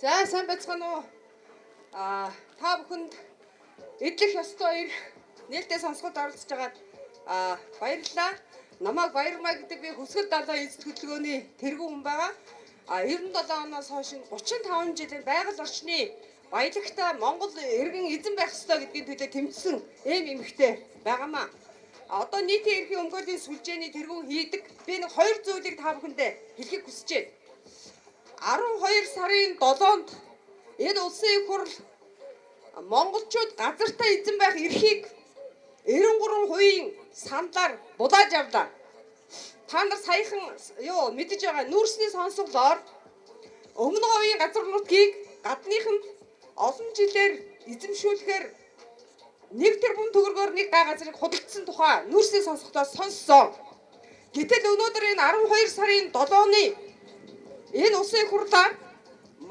За сайн байцгаана уу? Та бүхэнд эдлэх ёстой ирэх нээлттэй сонсоход оролцож байгаад баярлалаа. Намайг Баярмаа гэдэг би Хөсгөл далайн эзэд хөтөлбөрийн тэргүүн хүн байгаа. 97 оноос хойш 35 жилийн байгаль орчны баялагтай Монгол иргэн эзэн байх ёстой гэдгийн төлөө тэмцсэн эмэгтэй байгаамаа. Одоо нийтийн эрхийн өмгөөлийн сүлжээний тэргүүн хийдэг. Би нэг хоёр зүйлийг та бүхэндээ хэлхийг хүсэж байна. 12 сарын 7-нд энэ улсын их хурл монголчууд газартаа эзэн байх эрхийг 93% саналаар будааж авлаа. Та нар саяхан мэдэж байгаа нүүрсний сонсголоор өмнө говийн газар нутгийг гадныханд олон жилээр эзэмшүүлэхээр 1 тэрбум төгрөгөөр нэг га газрыг худалдсан тухай нүүрсний сонсголоос сонссон. Гэтэл өнөөдөр энэ 12 сарын 7-ны энэ улсын хурлаар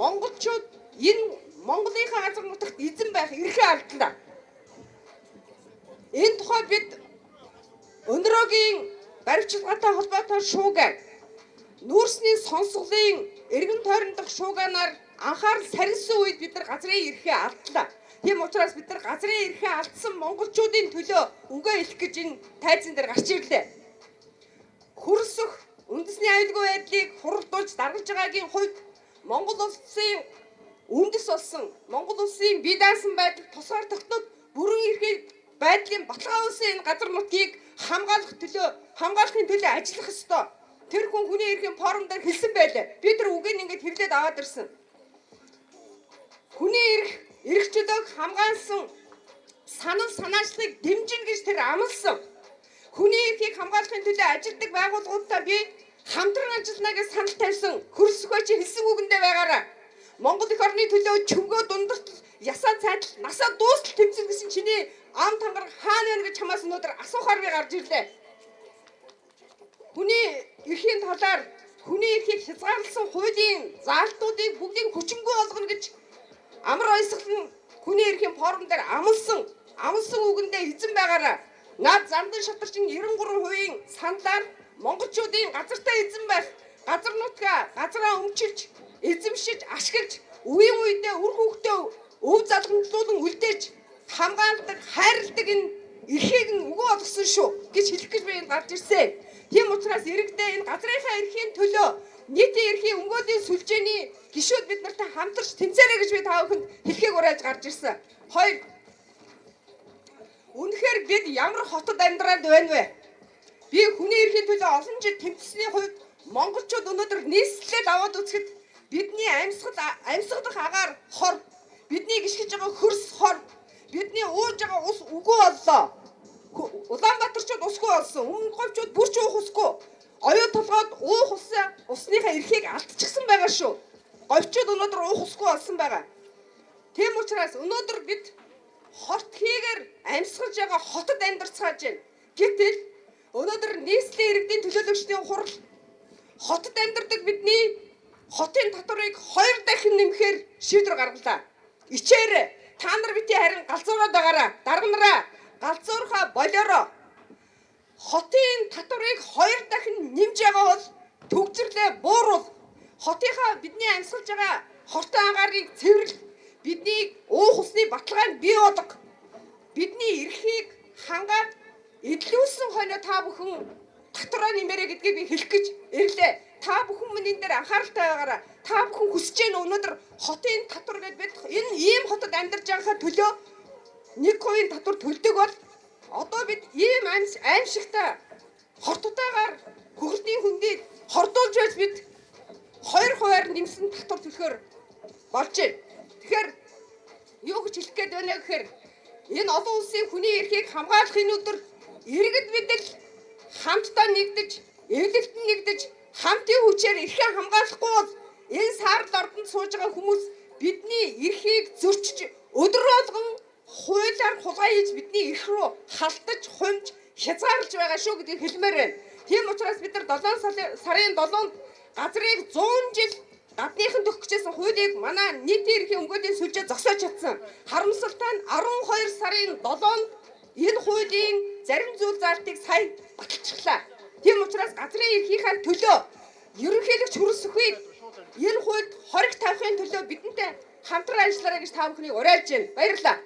монголчууд энэ Монголынхаа газар нутагт эзэн байх эрхээ алдлаа. Энэ тухай бид өнөөгийн баримтчилгаатай холбоотой шуугаар нүүрсний сонсголын эргэн тойрон дахь шууганаар анхаарал сарнсан үед бид нар газрын эрхээ алдлаа. Тийм учраас бид нар газрын эрхээ алдсан монголчуудын төлөө үгээ хэлэх гэж энэ тайзан дээр гарч ирлээ. Хөрсөх үндэсний аюулгүй байдлыг хуралдуулж даргалж байгаагийн хувьд Монгол улсын үндэс болсон Монгол улсын бие даасан байдал тусгаар тогтнод бүрэн эрхийн байдлын баталгаа үүсэн энэ газар нутгийг хамгаалахын төлөө ажиллах ёстой. Тэр хүн хүний эрхийн форум дээр хэлсэн байлаа. Би тэр үгийг ингээд хэвлээд аваад ирсэн. Хүний эрх чөлөөг хамгаалсан санал санаачлалыг дэмжин гэж тэр амласан. Хүний эрхийг хамгаалахын төлөө ажилладаг байгууллагуудаа би хамтран ажиллана гэж санал тавьсан. Хөрсгөө чи хэлсэн үгэндээ байгаараа. Монгол их орны төлөө чөвгөө дундагт ясаа цайдал насаа дуустал тэмцэн гэсэн чиний ам тангар хаана байна гэж чамаас өнөөдөр асуухаар би гарч ирлээ. Хүний эрхийн талаар хүний эрхийг хязгаарласан хуулийн заалтуудыг бүгдийг хүчингүй болгоно гэж амар ойсгол нь хүний эрхийн форум дээр амлсан үгэндээ эзэн байгаараа. Наад замдан шатарчин 93% саналаар монголчуудын газартаа эзэн байх, газар нутгаа газраа өмчилж, эзэмшиж, ашиглаж, үеийн үедээ үр хүүхдээ өв залгамжлуулан үлдээж хамгаалдаг, хайрладаг энэ эрхийг нь үгүй болгосон шүү гэж хэлэх гэж би энд гарч ирсэн. Тийм учраас иргэдээ энэ газрынхаа эрхийн төлөө нийтийн эрхийн өмгөөлийн сүлжээний гишүүд бид нартай хамтарч тэмцээрэй гэж би та бүхэнд хэлхийг уриалж гарч ирсэн. 2. Үнэхээр бид ямар хотод амьдраад байна вэ? Би хүний эрхийн төлөө олон жил тэмцсэний хувьд монголчууд өнөөдөр нийслэлээд аваад үзэхэд бидний амьсгалах агаар хор, бидний гიშгэж байгаа хөрс хор, бидний ууж байгаа ус үгүй боллоо. Улаанбаатарчууд усгүй болсон, өмнө говьчууд бүрч уух усгүй. Оюу толгойд уух усныхаа эрхийг алдчихсан байгаа шүү. Говьчууд өнөөдөр уух усгүй болсон байгаа. Тийм учраас өнөөдөр бид хорт хийгээр амьсгалж байгаа хотод амьдарцгааж байна. Гэтэл өнөөдөр нийслэлийн иргэдийн төлөөлөгчдийн хурал хотод амьдардаг бидний хотын татварыг 2 дахин нэмэхээр шийдвэр гаргалаа. Ичээрээ та нар бити харин галзуураад байгаараа. Дарга нараа галзуурхаа болоороо. Хотын татварыг 2 дахин нэмж байгаа бол төгжрлээ бууруул. Хотынхаа бидний амьсгалж байгаа хортон агаарыг цэвэрлэх, бидний уух усны баталгаанд бий болго. Бидний эрхийг хангаад эдлүүлсэн хойно та бүхэн татвараа нэмэрэй гэдгийг би хэлэх гэж ирлээ. Та бүхэн минь энэ дээр анхааралтай байгаараа. Та бүхэн хүсэж байна өнөөдөр хотын татвар гэдээ бид энэ ийм хотод амьдарч байхаа төлөө 1% татвар төлдөг бол одоо бид ийм аимшигтай хортотойгоор хөгөлтийн хөндийг хордуулж байж бид 2%-аар нэмсэн татвар төлөхөөр болж байна. Тэгэхээр юу гэж хэлэх гээд байна гэхээр энэ олон улсын хүний эрхийг хамгаалахын өдөр иргэд бид хамтдаа нэгдэж, эвлэлтэн нэгдэж, хамтын хүчээр эрхээ хамгаалахгүй бол энэ саард ордонд сууж байгаа хүмүүс бидний эрхийг зөрчиж, өдөр болгон хуулиар хулгай хийж бидний эрх рүү халтаж, хумж, хязгаарлаж байгаа шүү гэдгийг хэлмээр байна. Тийм учраас бид нар 7 сарын 7-нд газрыг 100 жил гадныхан төгөх гэжсэн хуулийг манай нийтийн эрхийн өмгөөлийн сүлжээ зогсоож чадсан. Харамсалтай нь 12 сарын 7-нд энэ хуулийн зарим зүйл заалтыг сая баталчихлаа. Тийм учраас газрын эрхийнхаа төлөө ерөнхийлөгч хөрсөхийг энэ хуульд хориг тавихын аргын төлөө бидэнтэй хамтран ажиллаарай гэж та бүхнийг уриалж байна. Баярлалаа.